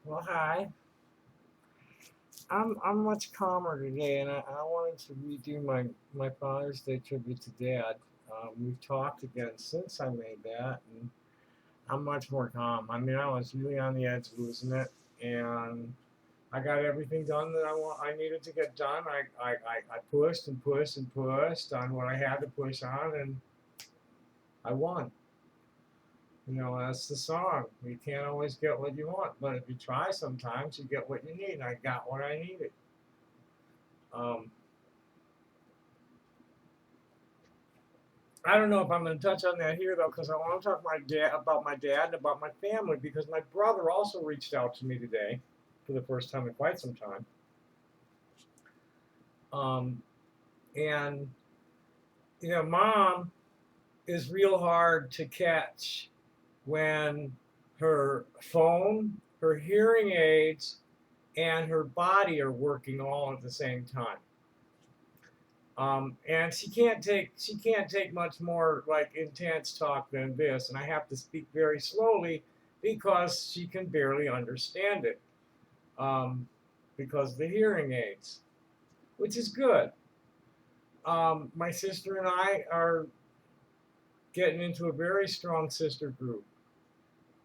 Well, hi. I'm much calmer today, and I wanted to redo my Father's Day tribute to Dad. We've talked again since I made that, and I'm much more calm. I mean, I was really on the edge of losing it, and I got everything done that I needed to get done. I pushed and pushed and pushed on what I had to push on, and I won. That's the song. You can't always get what you want, but if you try, sometimes you get what you need. And I got what I needed. Um, I don't know if I'm going to touch on that here though, because I want to talk about my dad and about my family, because my brother also reached out to me today for the first time in quite some time. Um, and Mom is real hard to catch when her phone, her hearing aids, and her body are working all at the same time. And she can't take much more like intense talk than this, and I have to speak very slowly because she can barely understand it, um, because of the hearing aids, which is good. My sister and I are getting into a very strong sister group.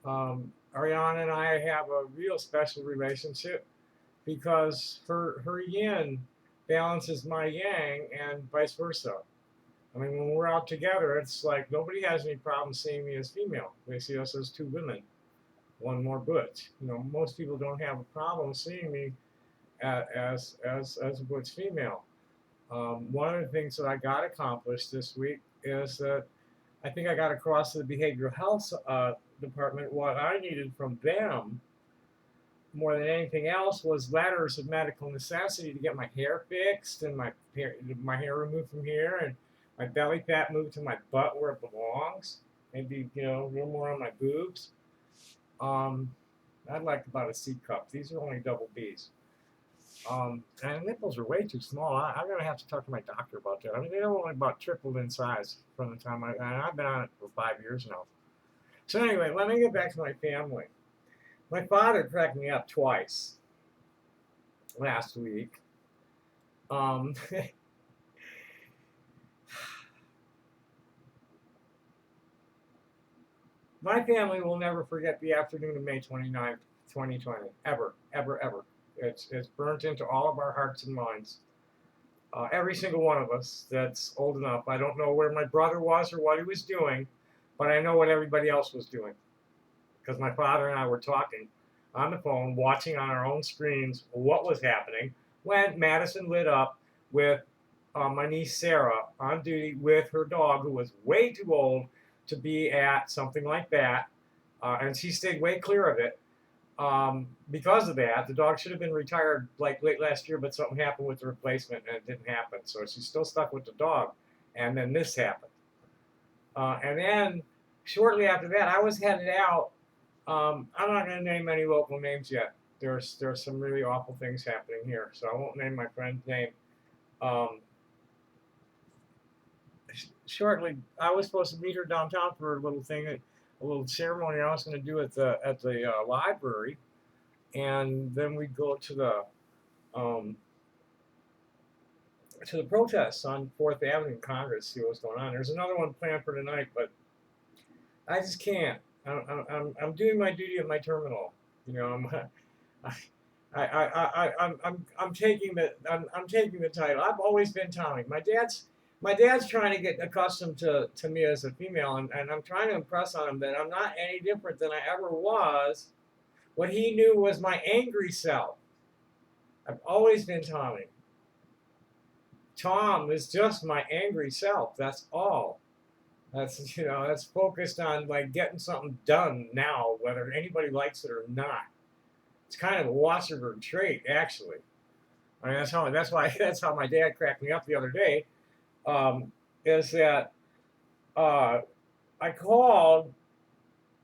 Ariana and I have a real special relationship because her yin balances my yang and vice versa. I mean, when we're out together, it's like nobody has any problem seeing me as female. They see us as two women, one more butch. Most people don't have a problem seeing me as a butch female. One of the things that I got accomplished this week is that I think I got across to the behavioral health department what I needed from them more than anything else was letters of medical necessity to get my hair fixed and my hair removed from here and my belly fat moved to my butt where it belongs. Maybe a little more on my boobs. Um, I'd like about a C cup. These are only double B's. And the nipples are way too small. I'm gonna have to talk to my doctor about that. I mean, they're only about tripled in size from the time and I've been on it for 5 years now. So anyway, let me get back to my family. My father cracked me up twice last week. Um, my family will never forget the afternoon of May 29th, 2020, ever, ever, ever. It's burnt into all of our hearts and minds. Every single one of us that's old enough. I don't know where my brother was or what he was doing, but I know what everybody else was doing because my father and I were talking on the phone, watching on our own screens what was happening when Madison lit up with my niece Sarah on duty with her dog, who was way too old to be at something like that, and she stayed way clear of it. Because of that, the dog should have been retired like late last year, but something happened with the replacement and it didn't happen. So she's still stuck with the dog. And then this happened. And then shortly after that, I was headed out. I'm not going to name any local names yet. There's some really awful things happening here, so I won't name my friend's name. Um, Shortly, I was supposed to meet her downtown for a little thing, a little ceremony I was going to do at the library, and then we'd go um, to the protests on Fourth Avenue in Congress, see what's going on. There's another one planned for tonight, but I just can't. I'm doing my duty at my terminal. You know, I'm taking I'm taking the title. I've always been Tommy. My dad's trying to get accustomed to me as a female, and I'm trying to impress on him that I'm not any different than I ever was. What he knew was my angry self. I've always been Tommy. Tom is just my angry self. That's all. That's focused on like getting something done now, whether anybody likes it or not. It's kind of a Wasserberg trait, actually. I mean, that's why that's how my dad cracked me up the other day. Um, is that uh, I called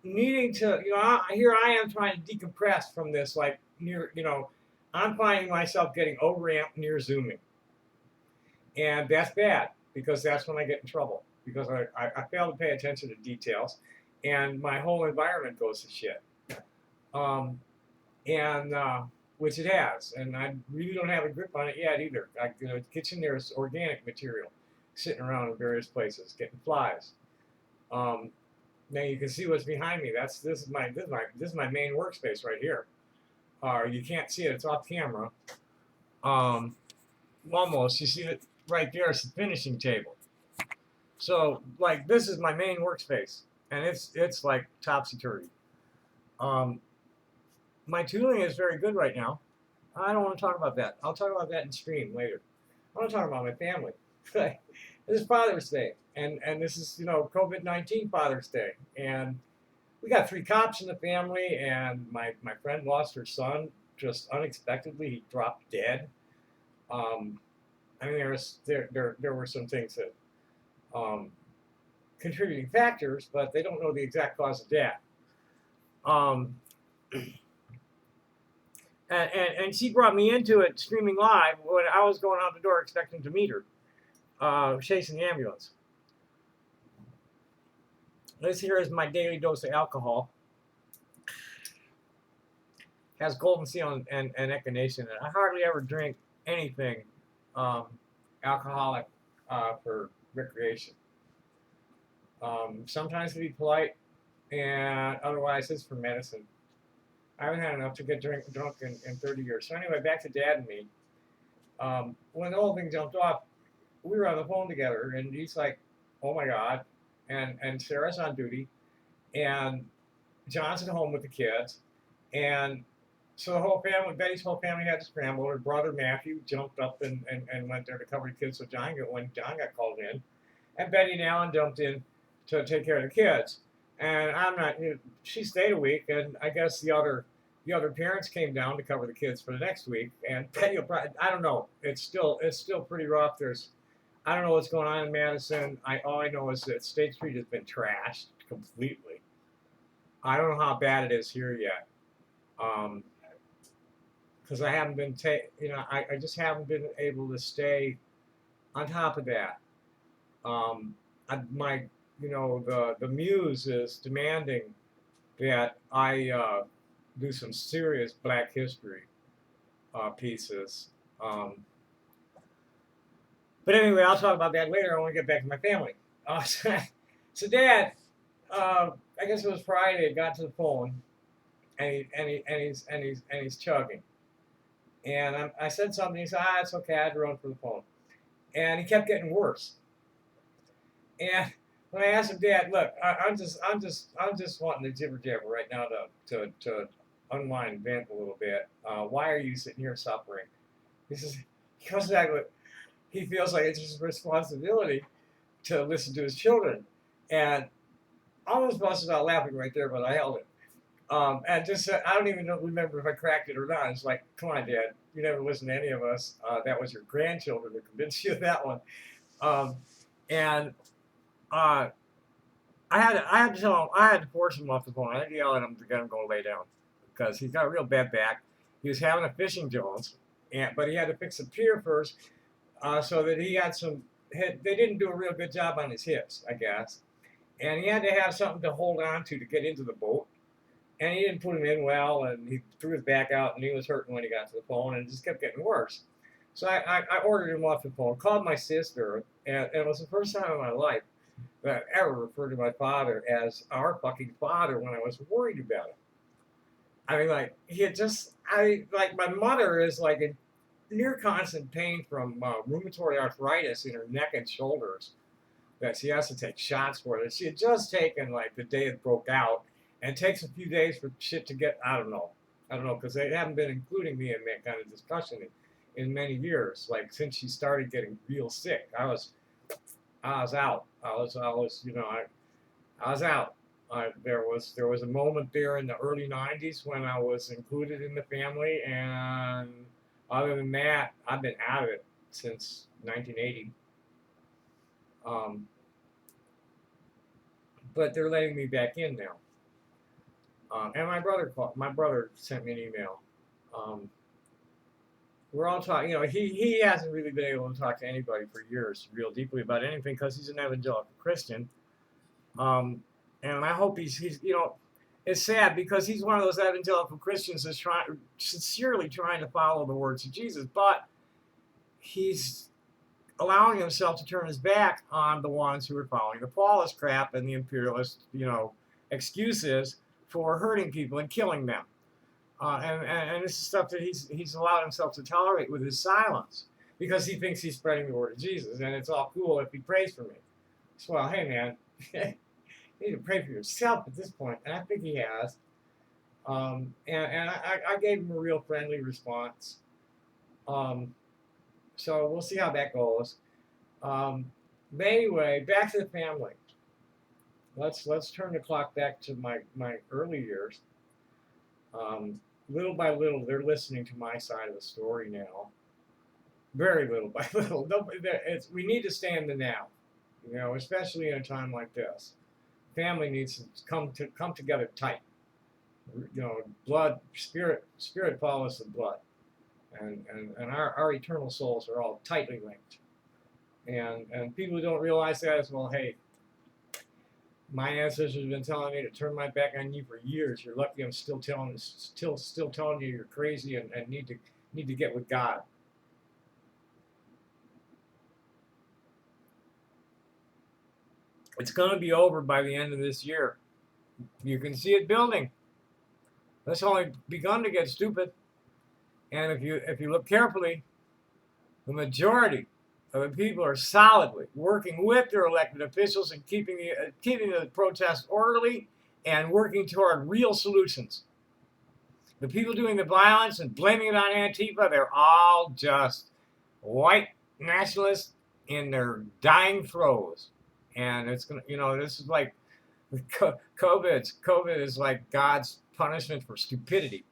needing to, here I am trying to decompress from this, like I'm finding myself getting overamped near zooming, and that's bad because that's when I get in trouble because I fail to pay attention to details, and my whole environment goes to shit. Um, and which it has, and I really don't have a grip on it yet either. The kitchen there is organic material sitting around in various places, getting flies. Um, Now you can see what's behind me. This is my main workspace right here. You can't see it; it's off camera. Um, Almost. You see it right there. It's the finishing table. So like this is my main workspace, and it's like topsy turvy. Um, my tooling is very good right now. I don't want to talk about that. I'll talk about that in stream later. I want to talk about my family. This is Father's Day, and this is COVID-19 Father's Day, and we got 3 cops in the family, and my friend lost her son just unexpectedly. He dropped dead. Um, I mean, there were some things that um, contributing factors, but they don't know the exact cause of death. Um, and she brought me into it streaming live when I was going out the door expecting to meet her, chasing the ambulance. This here is my daily dose of alcohol. Has golden seal and echinacea in it. I hardly ever drink anything alcoholic for recreation. Sometimes to be polite, and otherwise it's for medicine. I haven't had enough to get drunk in 30 years. So anyway, back to Dad and me. When the whole thing jumped off, we were on the phone together, and he's like, "Oh my God," and Sarah's on duty, and John's at home with the kids, and so the whole family, Betty's whole family had to scramble. Her brother Matthew jumped up and went there to cover the kids. So when John got called in, and Betty and Alan jumped in to take care of the kids. And I'm not. She stayed a week, and I guess the other parents came down to cover the kids for the next week. And Betty will probably, I don't know. It's still pretty rough. I don't know what's going on in Madison. All I know is that State Street has been trashed completely. I don't know how bad it is here yet. Because I haven't been I just haven't been able to stay on top of that. The muse is demanding that I do some serious Black history pieces. But anyway, I'll talk about that later. I want to get back to my family. So Dad, I guess it was Friday. Got to the phone, and he's chugging. And I said something. He said, "It's okay. I had to run for the phone." And he kept getting worse. And when I asked him, "Dad, look, I'm just wanting to jibber jabber right now to unwind, vent a little bit. Why are you sitting here suffering?" He says, he comes back with, he feels like it's his responsibility to listen to his children, and I almost busted out laughing right there, but I held it. And just I don't even remember if I cracked it or not. It's like, come on, Dad, you never listened to any of us. That was your grandchildren that convinced you of that one. And I had to tell him, I had to force him off the phone. I had to yell at him to get him to go lay down because he's got a real bad back. He was having a fishing Jones, but he had to fix the pier first, so that he had some. They didn't do a real good job on his hips, I guess, and he had to have something to hold on to get into the boat. And he didn't put him in well, and he threw his back out, and he was hurting when he got to the phone, and it just kept getting worse. So I ordered him off the phone, called my sister, and it was the first time in my life that I ever referred to my father as our fucking father when I was worried about it. I mean, like, my mother is like in near constant pain from rheumatoid arthritis in her neck and shoulders that she has to take shots for. That she had just taken, like, the day it broke out, and it takes a few days for shit to get, I don't know, because they haven't been including me in that kind of discussion in many years. Like, since she started getting real sick, I was out. I was out. There was a moment there in the early '90s when I was included in the family, and other than that, I've been out of it since 1980. But they're letting me back in now. And my brother sent me an email. We're all talking. He hasn't really been able to talk to anybody for years, real deeply about anything, because he's an evangelical Christian. And I hope he's it's sad because he's one of those evangelical Christians that's sincerely trying to follow the words of Jesus, but he's allowing himself to turn his back on the ones who are following the Paulist crap and the imperialist, excuses for hurting people and killing them. And this is stuff that he's allowed himself to tolerate with his silence because he thinks he's spreading the word of Jesus, and it's all cool if he prays for me. So, well, hey man, you need to pray for yourself at this point, and I think he has. And I gave him a real friendly response. So we'll see how that goes. But anyway, back to the family. Let's turn the clock back to my early years. Little by little, they're listening to my side of the story now. Very little by little. We need to stay in the now, especially in a time like this. Family needs to come together tight. Blood, spirit follows the blood, and our eternal souls are all tightly linked. And people who don't realize that as well, hey, my ancestors have been telling me to turn my back on you for years. You're lucky I'm still telling you you're crazy and need to get with God. It's going to be over by the end of this year. You can see it building. That's only begun to get stupid. And if you look carefully, the majority of the people are solidly working with their elected officials and keeping the protest orderly and working toward real solutions. The people doing the violence and blaming it on Antifa, they're all just white nationalists in their dying throes. And it's gonna, this is like COVID is like God's punishment for stupidity.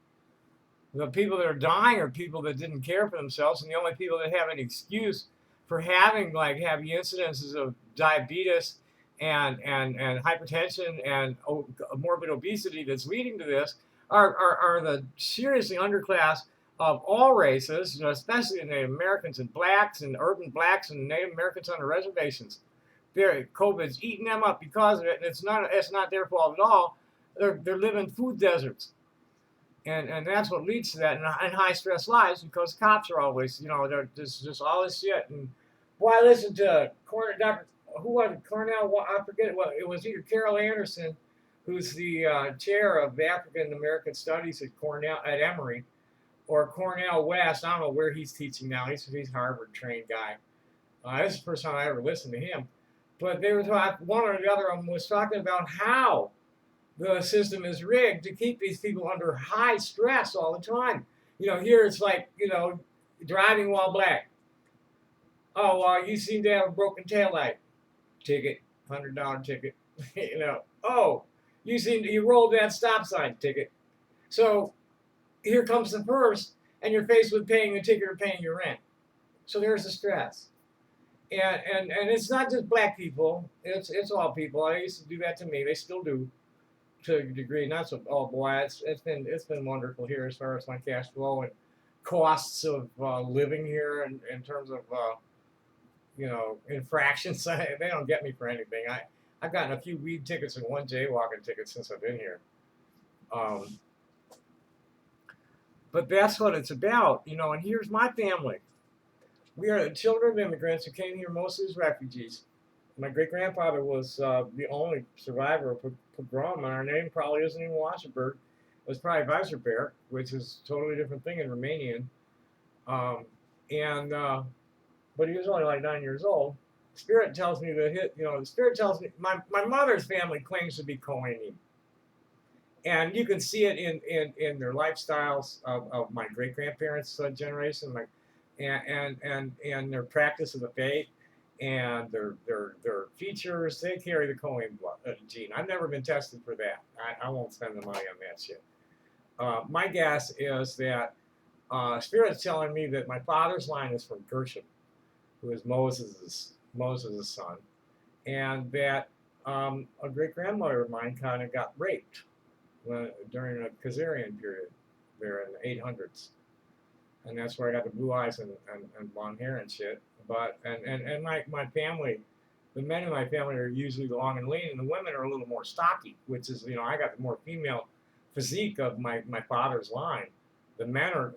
The people that are dying are people that didn't care for themselves, and the only people that have an excuse for having incidences of diabetes and hypertension and morbid obesity that's leading to this are the seriously underclass of all races, especially the Native Americans and blacks and urban blacks and Native Americans on the reservations. COVID's eating them up because of it, and it's not their fault at all. They're living food deserts. And that's what leads to that in high stress lives because cops are always, there's just all this shit. And boy, I listened to Cornell, I forget what, it was either Carol Anderson, who's the chair of African American Studies at Emory, or Cornell West. I don't know where he's teaching now. He's a Harvard trained guy. This is the first time I ever listened to him. But they were talking, one or the other of them was talking about how the system is rigged to keep these people under high stress all the time. Here it's like, driving while black. Oh, you seem to have a broken taillight. Ticket, $100 ticket. Oh, you rolled that stop sign, ticket. So here comes the first, and you're faced with paying the ticket or paying your rent. So there's the stress. And it's not just black people. It's all people. I used to do that to me. They still do, to a degree. Not so. Oh boy, it's been wonderful here as far as my cash flow and costs of living here in terms of infractions. They don't get me for anything. I've gotten a few weed tickets and one jaywalking ticket since I've been here. But that's what it's about, And here's my family. We are the children of immigrants who came here mostly as refugees. My great-grandfather was the only survivor of pogrom, and our name probably isn't even Wasserberg. It was probably Weisserberg, which is a totally different thing in Romanian. But he was only like 9 years old. Spirit tells me that the Spirit tells me my mother's family claims to be Kohanim. And you can see it in their lifestyles of my great-grandparents' generation, and their practice of the faith, and their features. They carry the Cohen gene. I've never been tested for that. I won't spend the money on that shit. My guess is that Spirit's telling me that my father's line is from Gershom, who is Moses' son, and that a great-grandmother of mine kind of got raped during a Khazarian period there in the 800s. And that's where I got the blue eyes and blonde hair and shit. But and my family the men in my family are usually long and lean, and the women are a little more stocky, which is, I got the more female physique of my father's line. The men are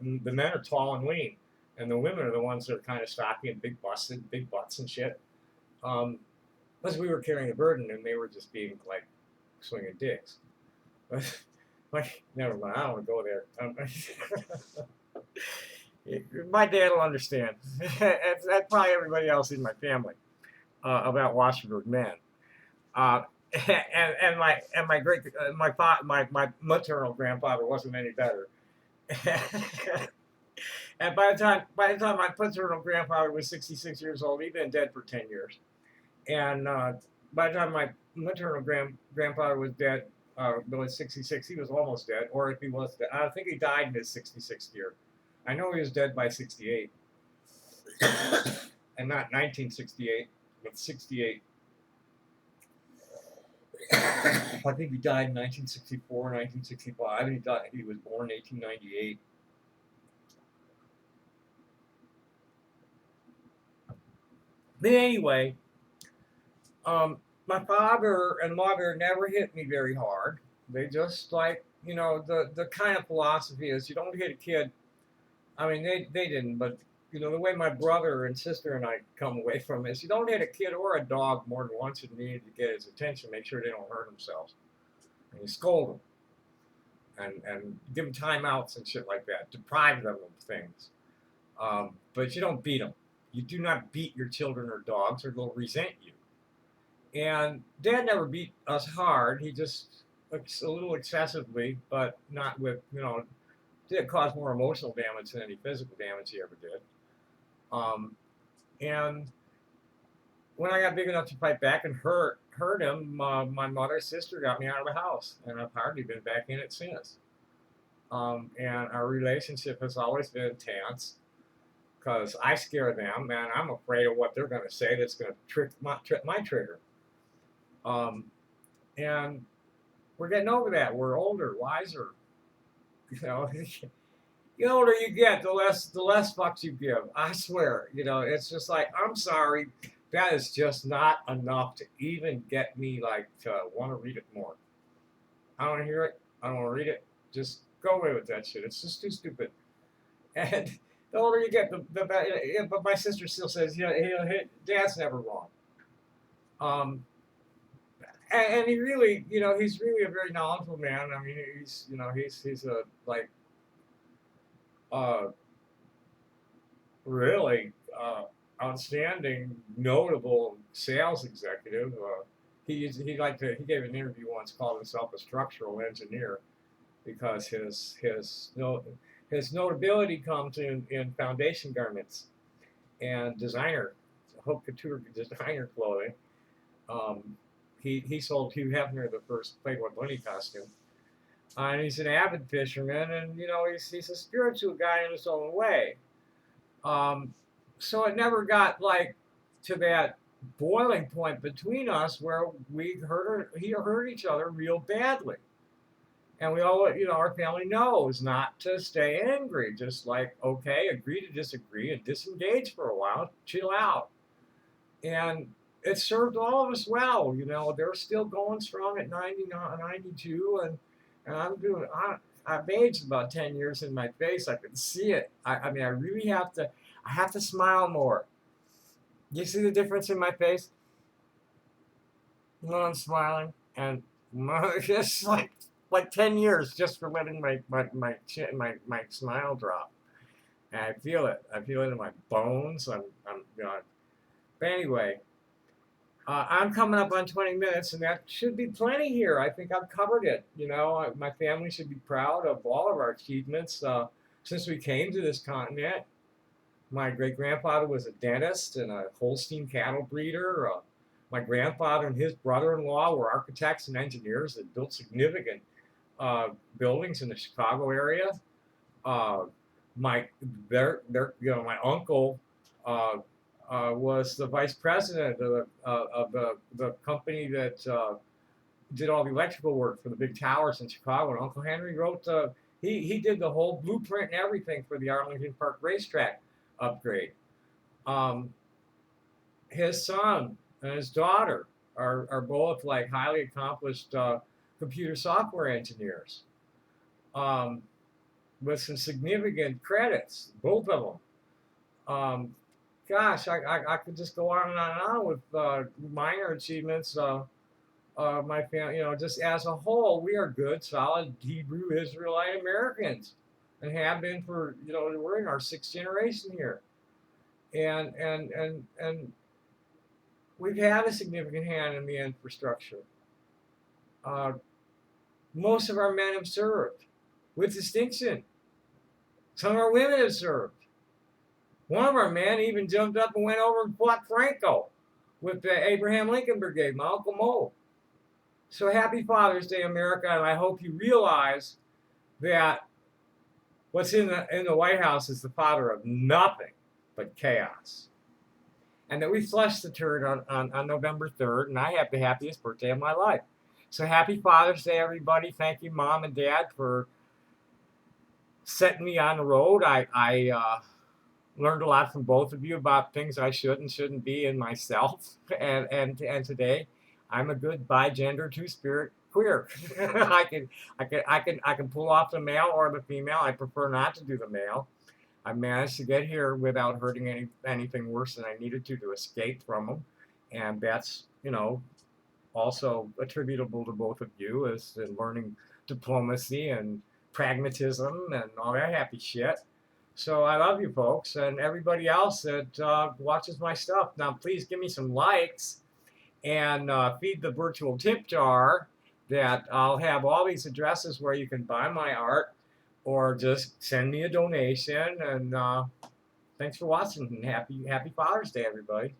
tall and lean, and the women are the ones that are kind of stocky and big butts and shit. Um, because we were carrying the burden, and they were just being like swinging dicks. Like, never mind. I don't want to go there. My dad will understand. That's probably everybody else in my family about Washington men. Uh, and my maternal grandfather wasn't any better. And by the time my paternal grandfather was 66 years old, he'd been dead for 10 years. And by the time my maternal grandfather was dead, was 66, he was almost dead. Or if he was dead, I think he died in his 66th year. I know he was dead by 68, and not 1968, but 68. I think he died in 1964, 1965. He was born in 1898. But anyway, my father and mother never hit me very hard. They just the kind of philosophy is you don't hit a kid. I mean, they didn't, but the way my brother and sister and I come away from this, you don't hit a kid or a dog more than once. You need to get his attention, make sure they don't hurt themselves, and you scold them and give them timeouts and shit like that, deprive them of things. But you don't beat them. You do not beat your children or dogs, or they'll resent you. And Dad never beat us hard. He just a little excessively, but not with did cause more emotional damage than any physical damage he ever did. And when I got big enough to fight back and hurt him, my mother's sister got me out of the house, and I've hardly been back in it since. And our relationship has always been tense because I scare them, and I'm afraid of what they're going to say that's going to trip my trigger. And we're getting over that. We're older, wiser. The older you get, the less fucks you give. I swear. It's just like, I'm sorry, that is just not enough to even get me to want to read it more. I don't want to hear it. I don't want to read it. Just go away with that shit. It's just too stupid. And the older you get, the better. But my sister still says, Dad's never wrong. And he really, he's really a very knowledgeable man. I mean, he's a really outstanding, notable sales executive. He gave an interview once, called himself a structural engineer, because his notability comes in foundation garments and haute couture designer clothing. He sold Hugh Hefner the first Playboy Bunny costume. And he's an avid fisherman, and he's a spiritual guy in his own way. So it never got to that boiling point between us where he hurt each other real badly. And we all, our family knows not to stay angry. Just okay, agree to disagree and disengage for a while, chill out. And it served all of us well. They're still going strong at 92, and I've aged about 10 years in my face. I can see it. I mean, I really have to smile more. You see the difference in my face? When I'm smiling, and just like 10 years just for letting my smile drop. And I feel it. I feel it in my bones. I'm But anyway, I'm coming up on 20 minutes, and that should be plenty here. I think I've covered it. My family should be proud of all of our achievements since we came to this continent. My great-grandfather was a dentist and a Holstein cattle breeder. My grandfather and his brother-in-law were architects and engineers that built significant buildings in the Chicago area. My uncle was the vice president of the company that did all the electrical work for the big towers in Chicago. And Uncle Henry wrote he did the whole blueprint and everything for the Arlington Park racetrack upgrade. His son, and his daughter are both like highly accomplished computer software engineers, um, with some significant credits, both of them. Gosh, I could just go on and on and on with minor achievements. My family, just as a whole, we are good, solid Hebrew Israelite Americans, and have been for, we're in our sixth generation here, and we've had a significant hand in the infrastructure. Uh, most of our men have served with distinction. Some of our women have served. One of our men even jumped up and went over and fought Franco with the Abraham Lincoln Brigade, my Uncle Mo. So happy Father's Day, America, and I hope you realize that what's in the White House is the father of nothing but chaos. And that we flushed the turd on November 3rd, and I have the happiest birthday of my life. So happy Father's Day, everybody. Thank you, Mom and Dad, for setting me on the road. I learned a lot from both of you about things I should and shouldn't be in myself. And today, I'm a good bi-gender, two-spirit queer. I can pull off the male or the female. I prefer not to do the male. I managed to get here without hurting anything worse than I needed to escape from them, and that's also attributable to both of you, as in learning diplomacy and pragmatism and all that happy shit. So I love you folks, and everybody else that watches my stuff. Now please give me some likes and feed the virtual tip jar. That I'll have all these addresses where you can buy my art, or just send me a donation. And thanks for watching, and happy Father's Day, everybody.